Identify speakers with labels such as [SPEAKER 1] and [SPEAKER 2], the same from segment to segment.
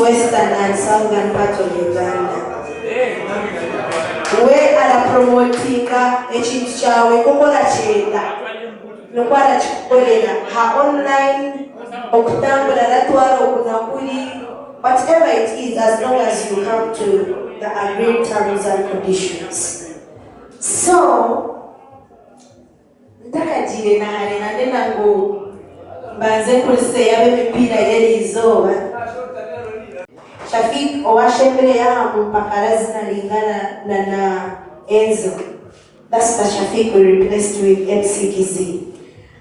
[SPEAKER 1] Western and Southern part of Uganda. We are promoting a chinchawe kukola chenda. Nukwara chikukolera ha online okutambula natwara okunakuli, whatever it is, as long as you come to the agreed terms and conditions. So ndakajire nahare nandena ngo mbanze kulise yabe mipira yeli izoba Shafik owashembere yahamu mpakara zinalingana na Enzo. That's the Shafik we replaced with MCKZ.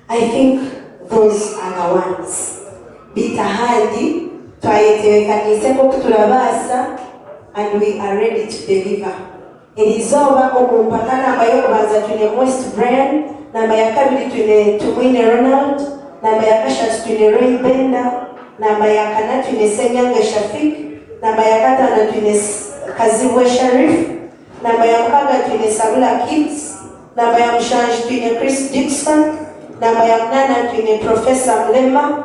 [SPEAKER 1] I think those are the ones. Bitahadi, twayetewekanise ko turabasa, and we are ready to deliver. Elizoba okumpakana ambayo kubanza tune Moist Brand, namba ya kabiri tune Tumwine Ronald, namba ya kasha tune Ray Benda, namba ya kana tune Senyange Shafik, namba ya katano tune Kazibwe Sharif, namba ya mkaga tune Sabula Kids, namba ya mshanji tune Chris Dixon, namba ya mnana tune Professor Mlema,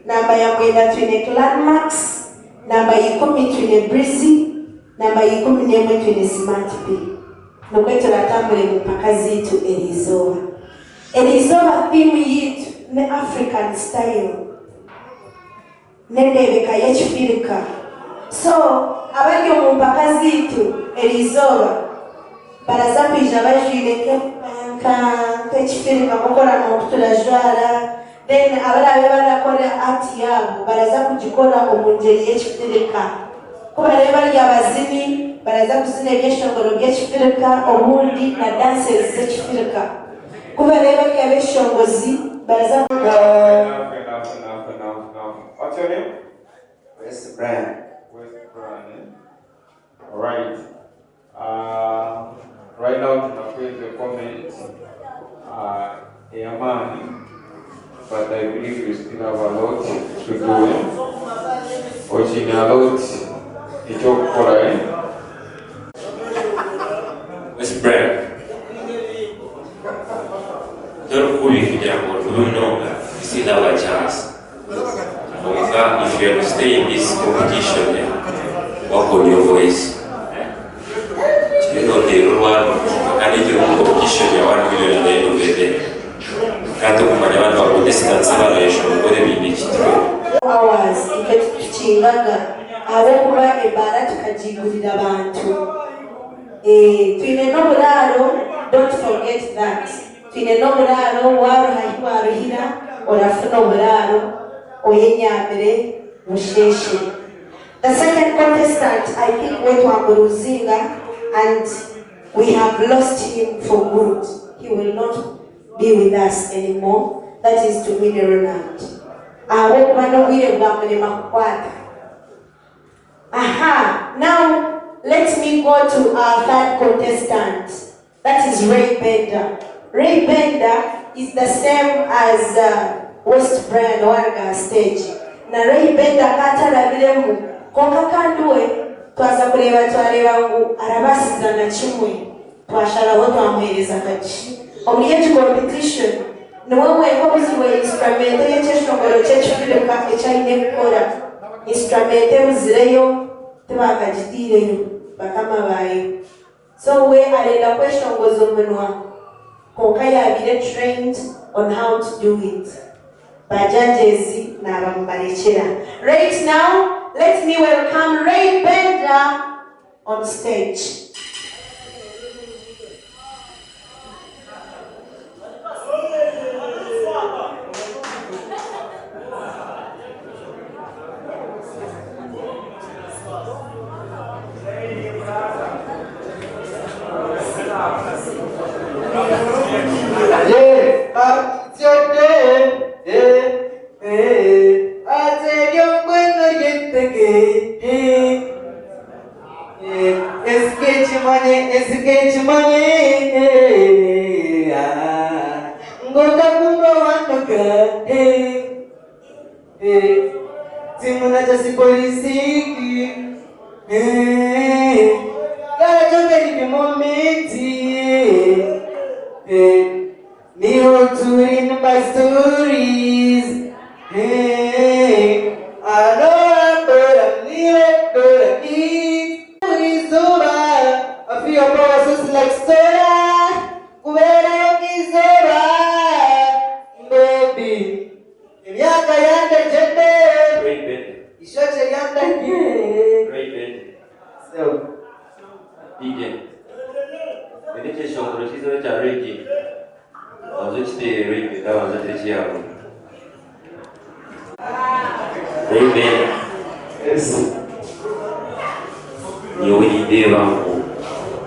[SPEAKER 1] namba ya mwenda tune Landmax, namba ya 10 tune Breezy, namba ya 11 tune Smart P. Nukwetu latambule mpaka zitu Elizoba. Elizoba theme yitu ne African style. Nedebeka yechifirika. So, abalyo mpaka zitu Elizoba baraza kuija bajwire kechifirika mukora mukutula jwara. Then abalabe barakora art yabo baraza kujikora omungeri yechifirika. Kuba reba lyabazini baraza kuzina ebyeshongoro by'ekifirika obundi na dances z'ekifirika. Kuba reba lyabeshongozi baraza
[SPEAKER 2] enough. What's your name?
[SPEAKER 3] West Brand.
[SPEAKER 2] Alright. Right now tunakwenda the comment Amani, but I believe we still have a lot to do. Watching a lot.
[SPEAKER 3] West Brand. Don't worry if you know that you still have a chance. If you have to stay in this competition, work on your voice. You know the one I need your competition, you want to be at the end of the day. Can't talk about the Contestants evaluation, whatever you need to do.
[SPEAKER 1] Hours, abakuba ebara tukajigurira abantu twine n'omuraro. Don't forget that twine n'omuraro waruhira orafuna omuraro oyenyambere musheshe. The second contestant, I think wetwamuruzinga, and we have lost him for good. He will not be with us anymore. That is to win a Ronald. Now let me go to our third contestant. That is Ray Bender. Ray Bender is the same as West Brand wanga stage na Ray Benda katalabiremu konka kanduwe twaza kureba twarebangu arabasiza na kimwe twashalawo twamuhereza kaki omuyeji competition niwewe kobuziwe instrument y'ekyeshongoro ky'ekifuruka ekyalina kukora instrument ebuzireyo tebakagitiireyo bakama bayo so we arenda kweshongoza omunwa konka yabire trained on how to do it bajajezi n'abamubarekera. Right now let me welcome Ray Benda on stage.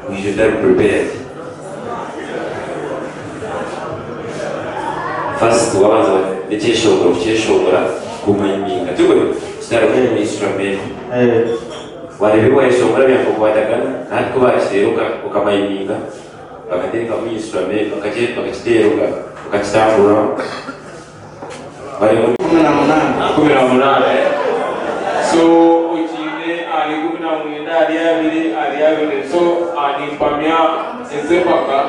[SPEAKER 3] We should have prepared. First, the cheshongora kumaiminga. Tuko start kwenye instrument. Walibiwa shongora bya kukwatagana natko basheruka ukamaiminga. Bakateka mu instrument bakachiteruka bakachitambura. Bali 18. So aliabili so alimpamia ezepaka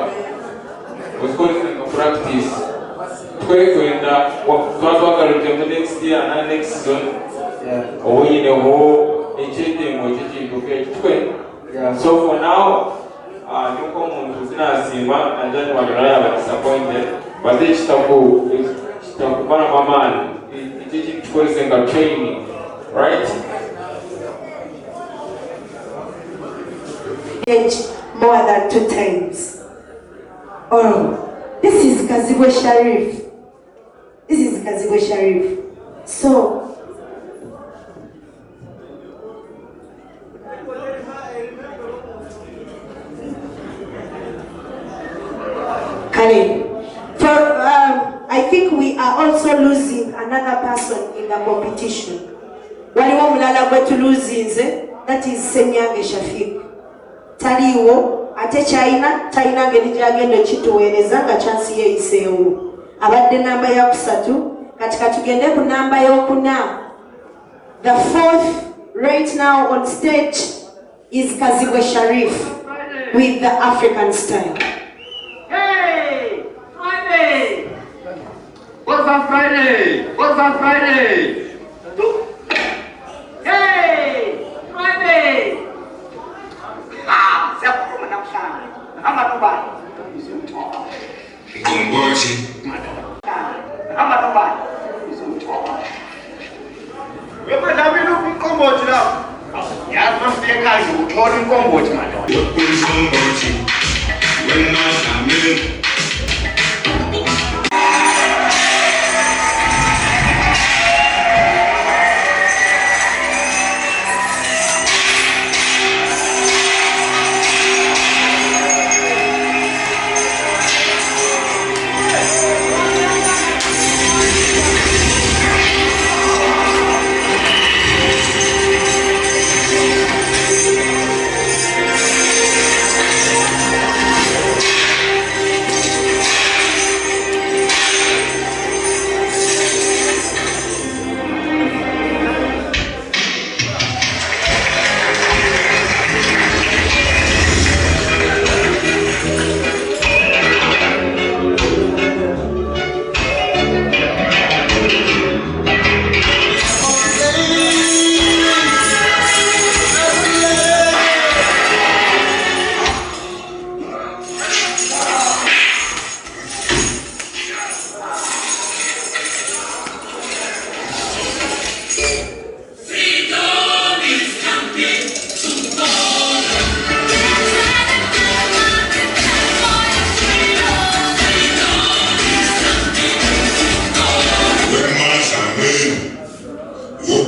[SPEAKER 3] usikoneka practice kwenda twagarute mu next year na next season oyine ho echete mo chichiduke twe so for now nuko muntu zinasimba and then wadraya ba disappointed but they chitakubana mamani ichichi tukolesenga training right.
[SPEAKER 1] More than 2 times. Oh, this is Kazibwe Sharif. So, Kale, I think we are also losing another person in the competition. Waliwo mulala gwetu losing, that is Senyange Shafiq. Taliwo ate China ngeri gyagenda kituweereza nga chansi yeeyiseewo abadde namba ya kusatu katika tugende ku namba y'okuna. The 4th right now on stage is Kazibwe Sharif with the African style.
[SPEAKER 4] Hey, Friday! What's on Friday? Hey, Friday!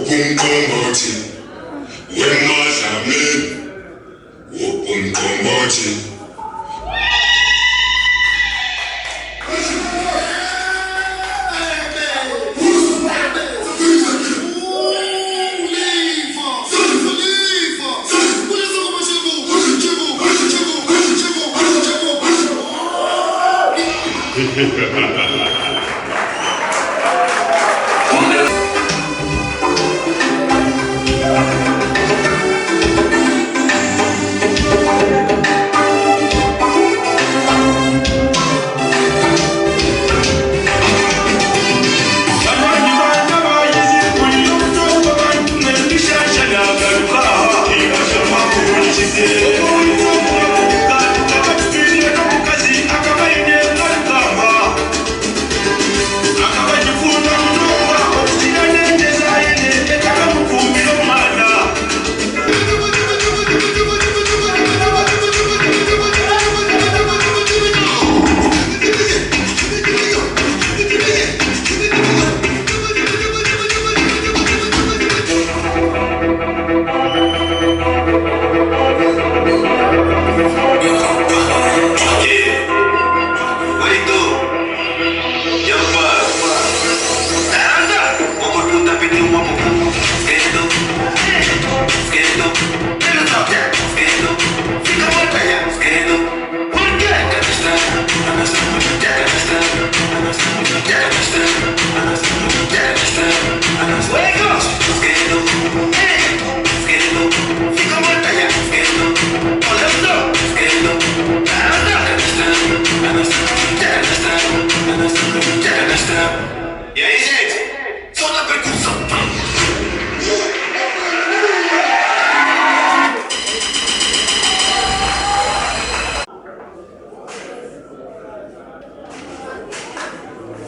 [SPEAKER 5] Open combating. When my family. Open combating.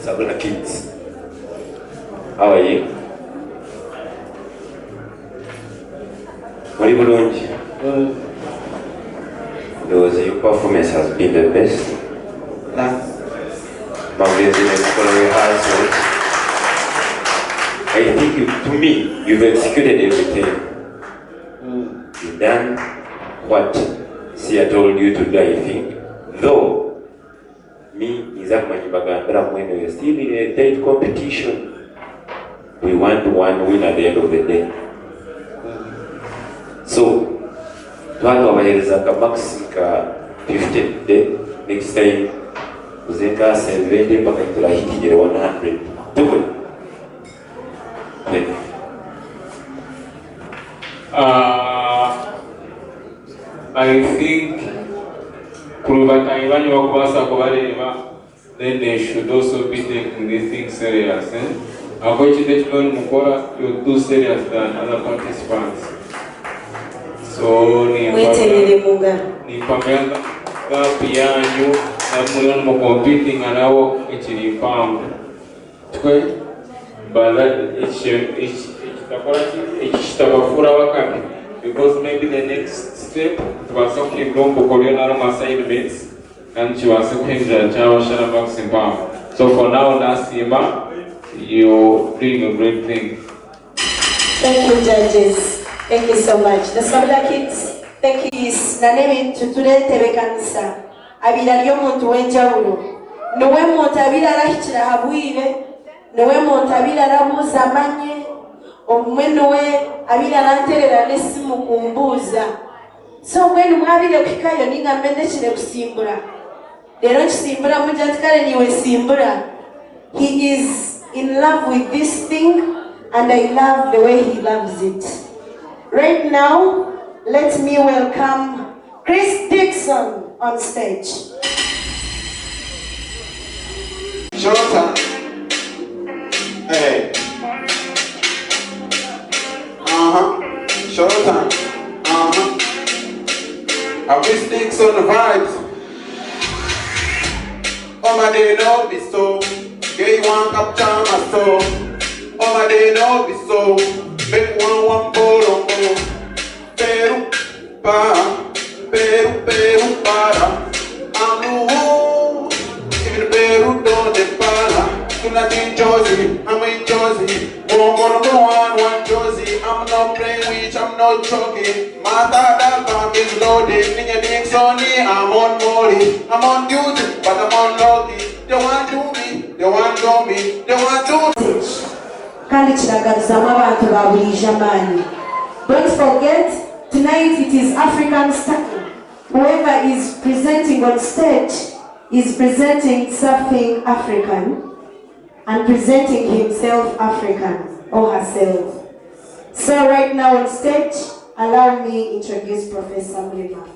[SPEAKER 3] Sabrina kids, how are you? Very good. Your performance has been the best. I think to me, you've executed everything. You've done what Sia told you to do, I think. Though, me, when we're still in a tight competition, we want one win at the end of the day. So, to have our maximum 50 day, next time, Zenga 70 back until I hit 100. Do it.
[SPEAKER 2] I think then they should also be taking this thing serious. You're too serious than other participants. So, competing and now it's informed. But because maybe the next step was okay, assignments and she was okay. So for now, Nasima, you're doing a great thing.
[SPEAKER 1] Thank you, judges. Thank you so much. The Sabla kids, thank you. Nanemi tutule tebekanisa. Abila lyomuntu wenjawulo. Nowe muntu abila rahitira habwire. Nowe muntu abila rabuza manye. Omweno we abila lanterera nesimu kumbuza. So when mwabile kikayo ninga mbendeshire kusimbura. Lero kisimbura mujatikale niwe simbura. He is in love with this thing and I love the way he loves it. Right now, let me welcome Chris Dixon on stage.
[SPEAKER 6] Shorter. Hey. Shorter. I'll be sticks on the vibes. Oh my day no be so. Gay one capture my soul. Oh my day no be so. Make one polo. Peru para. Even Peru don't para. I'm in Josie. One Josie. no choking. My dad bomb is loaded. Nigga think Sonny, I'm on molly. I'm on duty, but I'm on lucky. They want to me, they want to me, they want to.
[SPEAKER 1] Don't forget, tonight it is African style. Whoever is presenting on stage is presenting something African and presenting himself African or herself. So right now on stage, allow me introduce Professor Mugume.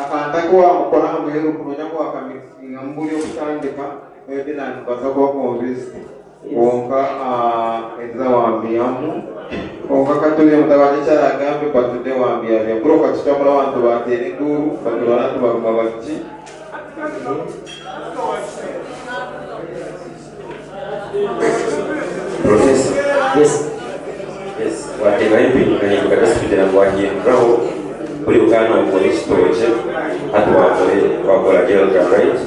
[SPEAKER 6] akantakuwa mukora mweru kunonya kwa kamixinga mbuli okutandika edinani baza kwa konvisi wonka enza wambiyamu Okakatuye mutabani cha agambe patude wambia bya bro katutamula wantu batene nduru batulana tubaguma bakiki.
[SPEAKER 3] Professor. Yes. Yes. Watega hivi na kadasipita kwa hiyo bravo. Uli ukana ukoni stoje. Hatu wakola gelga right.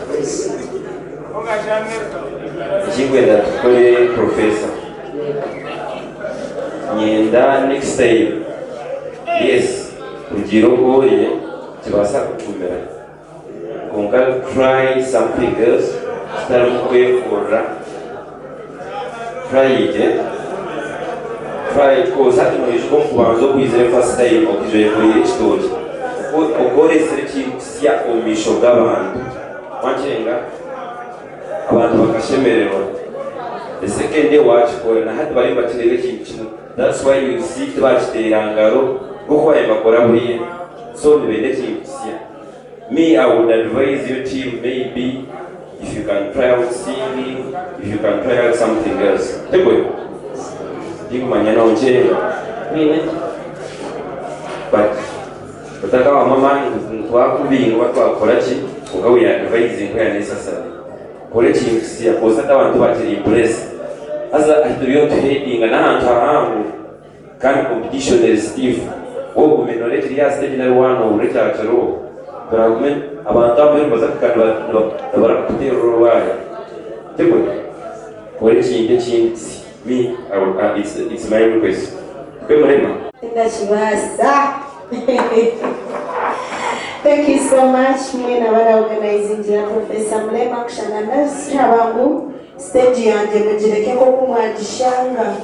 [SPEAKER 3] Jingwenda tukole professor. Nyenda next time. Yes. Kujirogoye tubasa kukumera. Konga try something else. Start mukwe for try it. Try cause hati no yishko kubanzo kuizere first time okizoye kuri story. Okore searching sia omisho gabantu. Machenga abantu bakashemererwa. The second day watch for na hati bali batirere kintu. That's why you see tibachiterangaro gukwa bakora buriye. So nibende kintu sia. Me, I would advise your team maybe if you can try out singing, if you can try out something else. But utakawa mama twakubinga batwakorachi ugawe advising kwa necessary. College ya kozata abantu batiri impress. Asa aturiyo heading na hantu ahangu kan competition is stiff. Wowe umenolete ya stage na one ureta acharo. Baragmen abantu abere bazakadwa barakutera ruwaya. Tebo college inde chinzi. Me, it's my request.
[SPEAKER 1] Thank you so much. Mwena wala organizing jina Professor Mlema kushanana sirabangu stage yanje mujireke ko kumwajishanga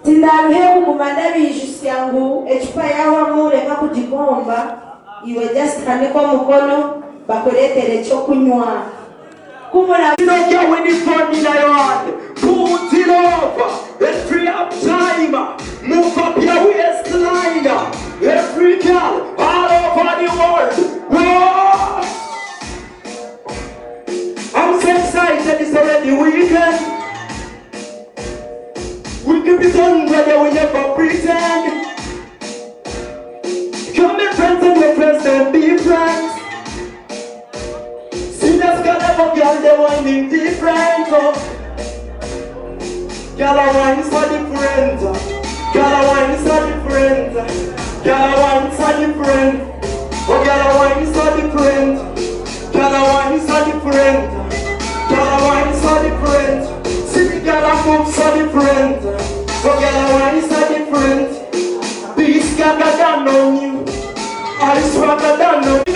[SPEAKER 1] tindaruhe kumanda bijusi yangu echupa yawa mure kakujigomba iwe just kaniko mukono bakoletere cyo kunywa.
[SPEAKER 4] You don't get when it's fun in your hand. Put it over and free up time. Move up your waistline. Every girl all over the world. Whoa! I'm so excited, it's already weekend. We can be done whether we never pretend. Come and friends and your friends and be friends. Girl, they whining different. Girl, I whine so different. Girl, I whine so different. Girl, I whine so different. Oh, girl, I whine so different. Girl, I whine so different. Girl, I whine so different. See the girl, I move so different. Oh, girl, I whine so different. This girl, I don't know you. I swear I don't know you.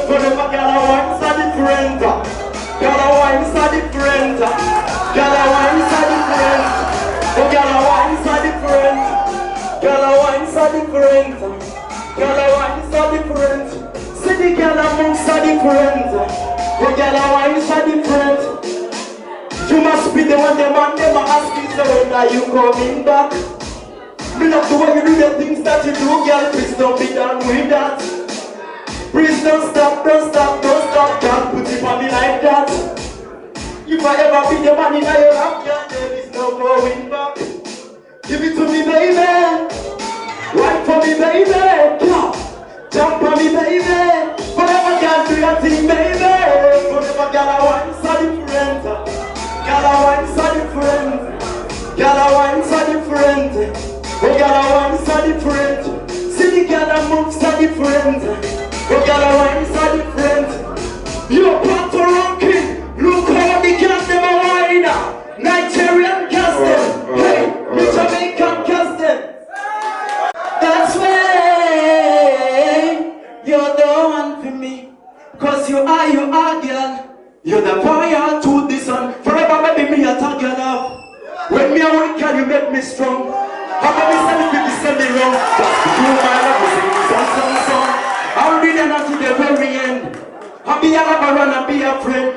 [SPEAKER 4] Whenever girl, I whine so different. Girl, I wine so different. Girl, I wine so different. Oh, girl, I wine so different. Girl, I wine so different. Girl, I wine so different. See the girl, I move so different. Oh, girl, I wine so different. You must be the one, the man, them ask me, so when are you coming back? Me love the way you do the things that you do, girl. Please don't be done with that. Please don't stop, don't stop, don't stop, can't put it on me like that. If I ever be the man in your lap, there is no going back. Give it to me, baby. Wine for me, baby. Yeah. Jump on me, baby. Forever girl, do your thing, baby. Forever girl, I want so different. Girl, I want so different. Girl, I want so different. Oh, girl, I want so different. See the girl, I move so different. Oh, girl, I want so different. You're Puerto Rican. Look how the girls them a wine. Nigerian custom. Hey, the Jamaican custom. That's why you're the one for me. Cause you are, girl. You're the fire to the sun. Forever, baby, me a tag your love. When me a weak, girl, you make me strong. How about me send me wrong? Just to do my love, we sing song. I'll be there until the very end. I'll be a lover and I'll be a friend.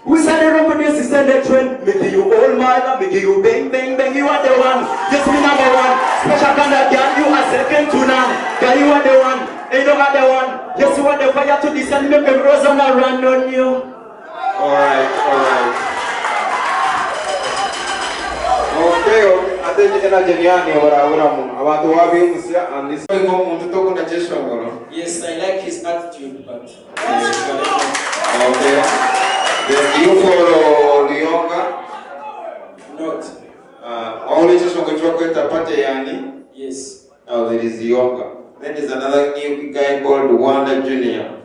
[SPEAKER 4] We send the revenue, we send the trend. Me give you all my love, me give you bang, bang, bang. You are the one, just me number one. Special kind of girl, you are second to none. Girl, you are the one, ain't no other one. Yes, you are the fire to the sun, make them rose and I run on you.
[SPEAKER 6] Alright. Okay, ate ena jeniani ora mu abantu wabimusia and this muntu tokunda cheshongolo.
[SPEAKER 7] Yes, I like his attitude, but
[SPEAKER 6] okay. Then you follow Lyonga?
[SPEAKER 7] not.
[SPEAKER 6] Only cheshongolo chokweta pate yani?
[SPEAKER 7] Yes.
[SPEAKER 6] Oh, there is Lyonga. Then there's another new guy called Wanda Junior.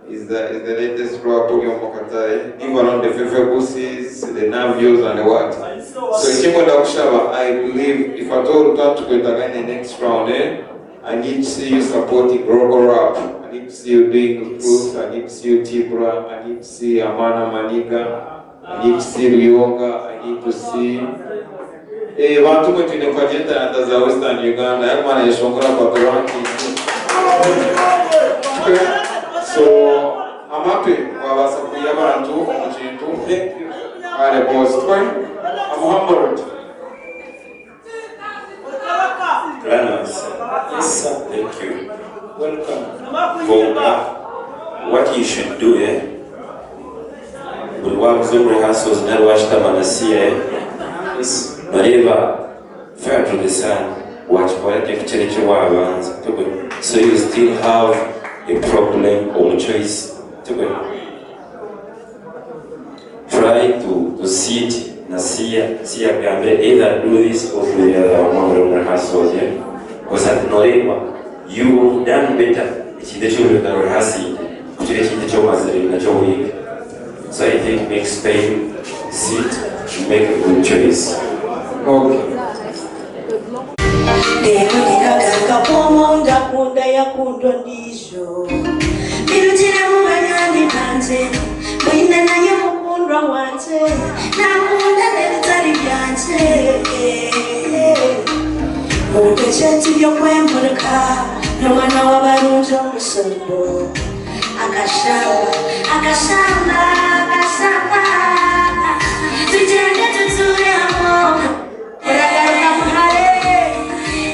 [SPEAKER 6] Is the latest rapper on Mokatai. Even on the Fefe Buses, the Navios and the what. So I believe if I told you to go in the next round, I need to see you supporting Rogo Rap. I need to see you doing Truth. I need to see you Tibra. I need to see Amana Maniga. I need to see Lyonga. I need to see Vantu Mutine Kwajeta and the Western Uganda. Elman is Shongora Papiranki. So I'm happy. Thank you. I'm humbled.
[SPEAKER 3] Granas.
[SPEAKER 7] Yes, sir.
[SPEAKER 3] Thank you.
[SPEAKER 7] Welcome.
[SPEAKER 3] For what you should do, buri wabuze muri rehearsals nari washitamanasiye bareba fair to the sun watch what you cyo wabanza so you still have a problem or choice try to sit na see gambe either do this or do the other one of the rehearsals because at noreba you done better ikinde cyo rehearsing kugire ikinde cyo mazeri na cyo week. So I think make Spain sit and make a good choice.
[SPEAKER 6] Okay.
[SPEAKER 8] Akashamba tujende tutule amo uragaruka muhare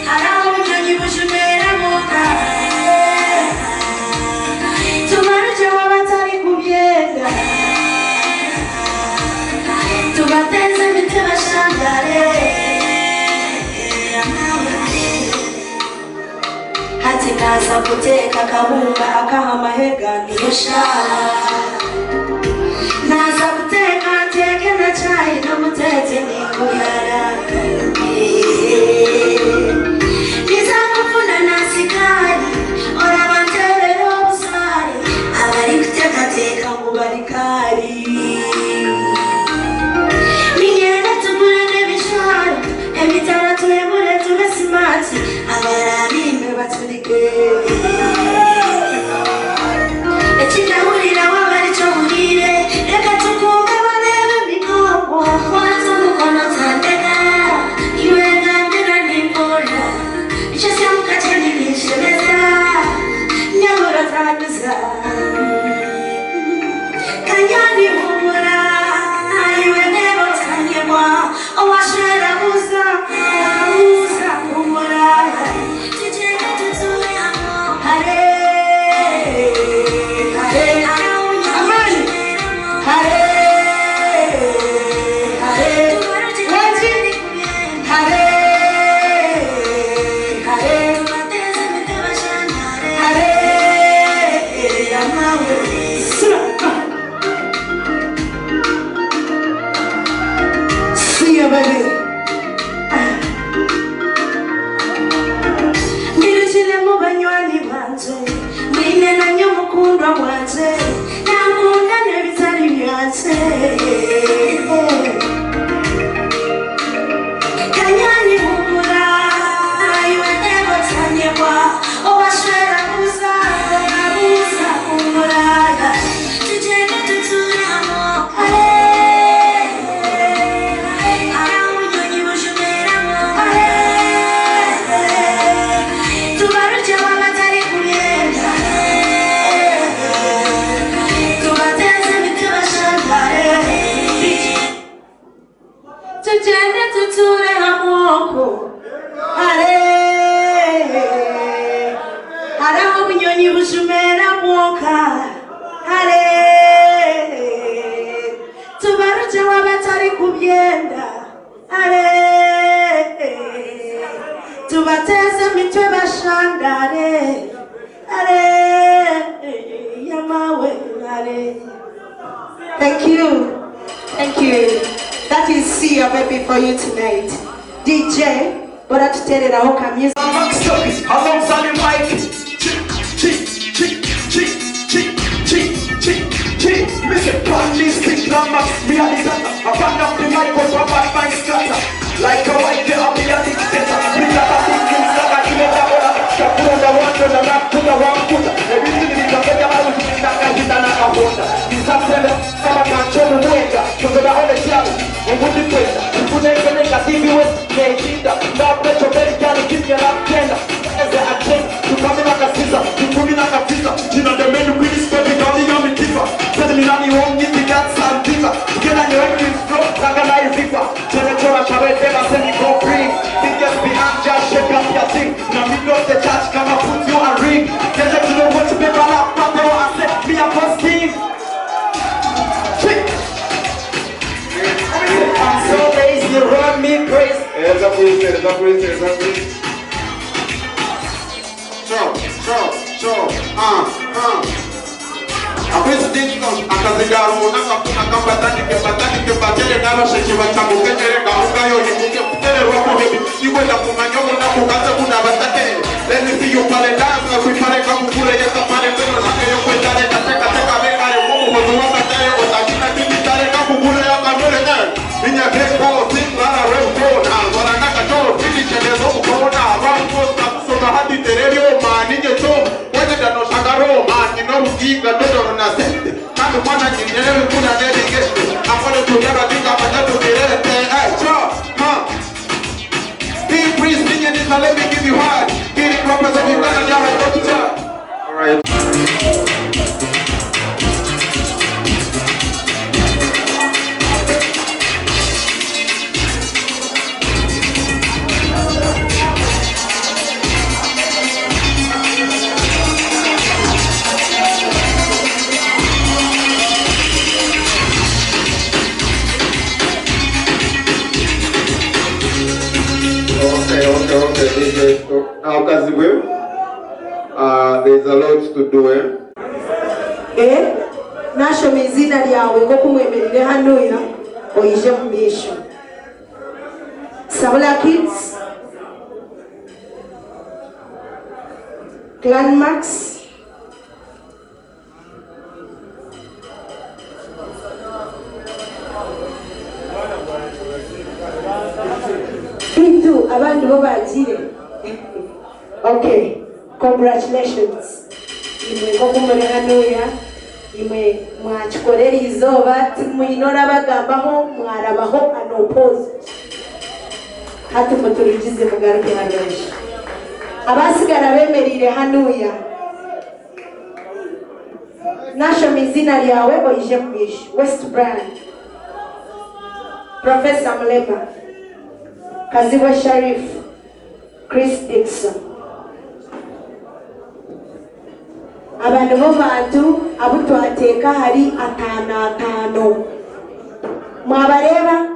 [SPEAKER 8] haraho ubunyonyi bushumera muka tumaruje wabatari kubyenda tubateze imiti bashangare hati naza guteka kabumba akaha amahega niyo shara naza guteka teke na chai no mutete ni kuyara niza kufuna na sikari ora bantere robusari abari kuteka teka mubarikari mingene tugurane bishari ebitara tulemure tube smart abarabimbe baturike tubaruje wabatari kubyenda tubateze mitwe bashandare are yamawe are. Thank you. That is Sia baby for you tonight. DJ, bora tuterera ho ka music.
[SPEAKER 4] Alongside the mic. Mr. Bradley, stick number, me and the data. I found up the mic, was one by my scatter. Like a white girl, me and the dictator. Me and the things that I give it a order. Put on the one, put the map, put the one, put the everything in the bed, I was in that guy with another water. This has never come and show the way, because the other child, and put the pressure. Put the negative with the agenda. Now, let your belly can give you a tender. As I attend, you come in like a scissor, you come in like a scissor. You know the men who really spend the money on me, keeper. Suddenly, now you won't need the gas and deeper. Get on your head, flow like a nice zipper. General, I never send you go free. Biggest behind, just shake up your thing. Now, me know the church come and put you a ring. Get them to know what you make on up, but they will accept me a positive. I'm so lazy, you run me crazy.
[SPEAKER 6] It's a breeze. Sure. Akwezi dingo akazigaro nakapuna kambatani kebatele nabasheki batamukekere gahukayo yimuke kutere rwako hebi iwenda kumanyogo nakukaza kuna batake. Let me see you pale dance na kuipare kamukule yesa pale peno nakeyo kwetale kateka vena yo mumu hozuwa batayo otakina tinditare kamukule ya kamele nye Minya geko tinglara rempo na waranaka choro tindi chenezo ukona rampo na hadi tereri o maninye cho wende dano shagaro mani no rugiga dodoro na sente kando mwana nyinele kuna nedi geste akole tujaba dinga matatu direte cho Big Breeze Minion is a let me give you hard Getting rappers of Uganda Yara go to top. Alright. Okay. Now, Kaziwe, there's a lot to do,
[SPEAKER 8] Nasho mizina lyawe ngokumwemerere hano ya oyije mu misho. Sabula Kids, Landmarks, Into abantu bo bagire. Okay, congratulations. Imwe ngokumwemerere hano ya imwe mwachikorera izoba timuyinora bagambaho mwarabaho anopoze hati muturugize mugaruke hanoje abasigara bemerire hanuya nasho mizina lyawe oyije mbishi West Brand Professor Mlema Kaziwa Sharif Chris Dixon abantu bo bantu abutwateka hari atano mwabareba.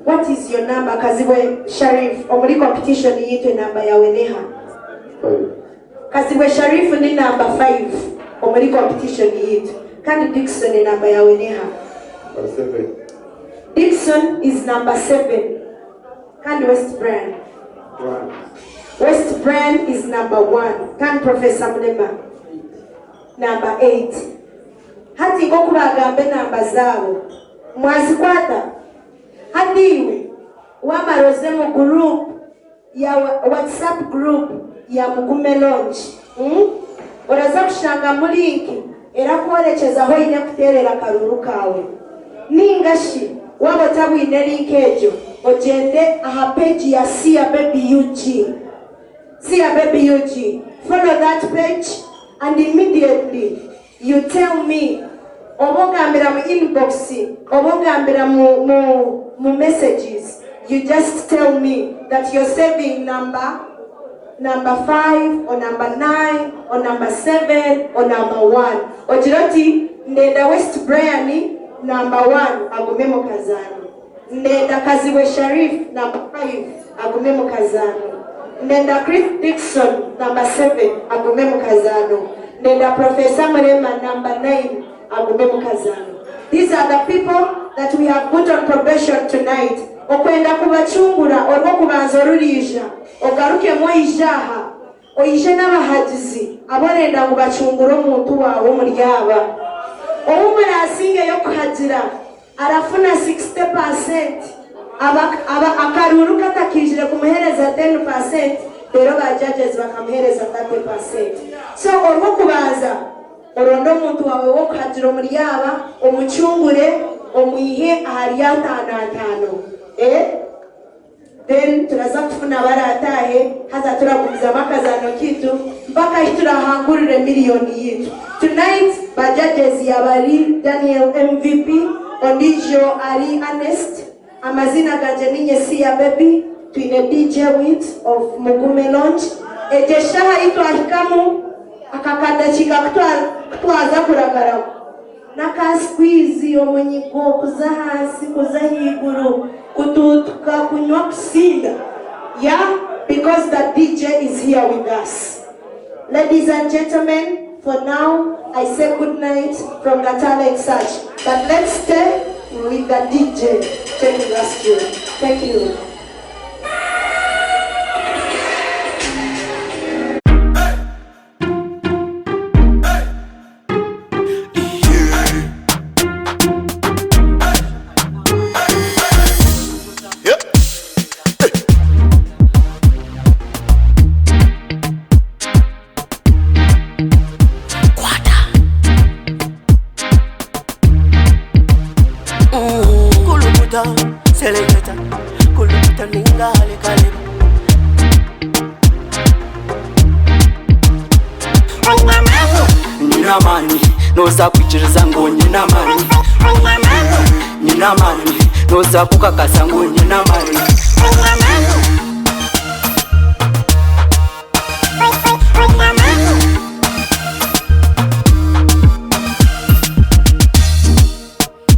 [SPEAKER 8] What is your number? Kaziwe Sharif omuri competition yitwe number yawe neha
[SPEAKER 6] 5.
[SPEAKER 8] Kaziwe Sharif ni number 5 omuri competition yitwe kandi Dixon ni number yawe neha
[SPEAKER 6] 7.
[SPEAKER 8] Dixon is number 7 kandi West Brand
[SPEAKER 6] 1.
[SPEAKER 8] West Brand is number 1. Can Professor Mlema number 8. Hati ngokubagambe number zabo mwazikwata hadiwe wamaroze mu group ya WhatsApp group ya Mugume Launch. Oraza kushanga mu link era kwerekeza aho ine kuterera karuru kawe ningashi wabo tabwine link ejo ogende aha page ya Sia Baby UG. Sia Baby UG. Follow that page and immediately you tell me obogambira mu inbox obogambira mu messages. You just tell me that you're saving number 5 or number 9 or number 7 or number 1. Ojiroti ndenda West Brand number 1 agomemo kazani. Ndenda Kaziwe Sharif number 5 agume mu kazano. Ndenda Chris Dixon number 7 agume mu kazano. Ndenda Professor Mrema number 9 agume mu kazano. These are the people that we have put on probation tonight. Okwenda kubachungura orwo kubanza rurija ogaruke mo ijaha oyije n'abahagizi abonenda kubachungura omuntu wawe muryaba omumara asinge yo kuhagira arafuna 60%, akaruru katakijire kumuhereza 10%, rero ba judges bakamuhereza 30%. So orwo kubanza orondo omuntu wawe wo kuhagira muryaba omuchungure omuihe ahari 5 then turaza kufuna baratahe haza turagumiza makazano kitu mpaka turahangurire milioni yitu. Tonight ba judges yabari Daniel MVP, Ondijo ari Ernest, amazina ganje ninye siya baby, twine DJ Wit of Mugume Lounge, ejeshaha itu ashikamu akakanda chika kutwaza kuragara naka squeeze omunyigo kuza hasi kuza higuru kututuka kunywa kusinda. Yeah, because the DJ is here with us. Ladies and gentlemen, for now I say good night from the talent search, but let's stay with the DJ taking us through. Thank you.
[SPEAKER 9] Selecta, kuluta ningale kale. Nina mani, noza kuchiriza ngo nina mani. Nina mani, noza kukakasa ngo nina mani.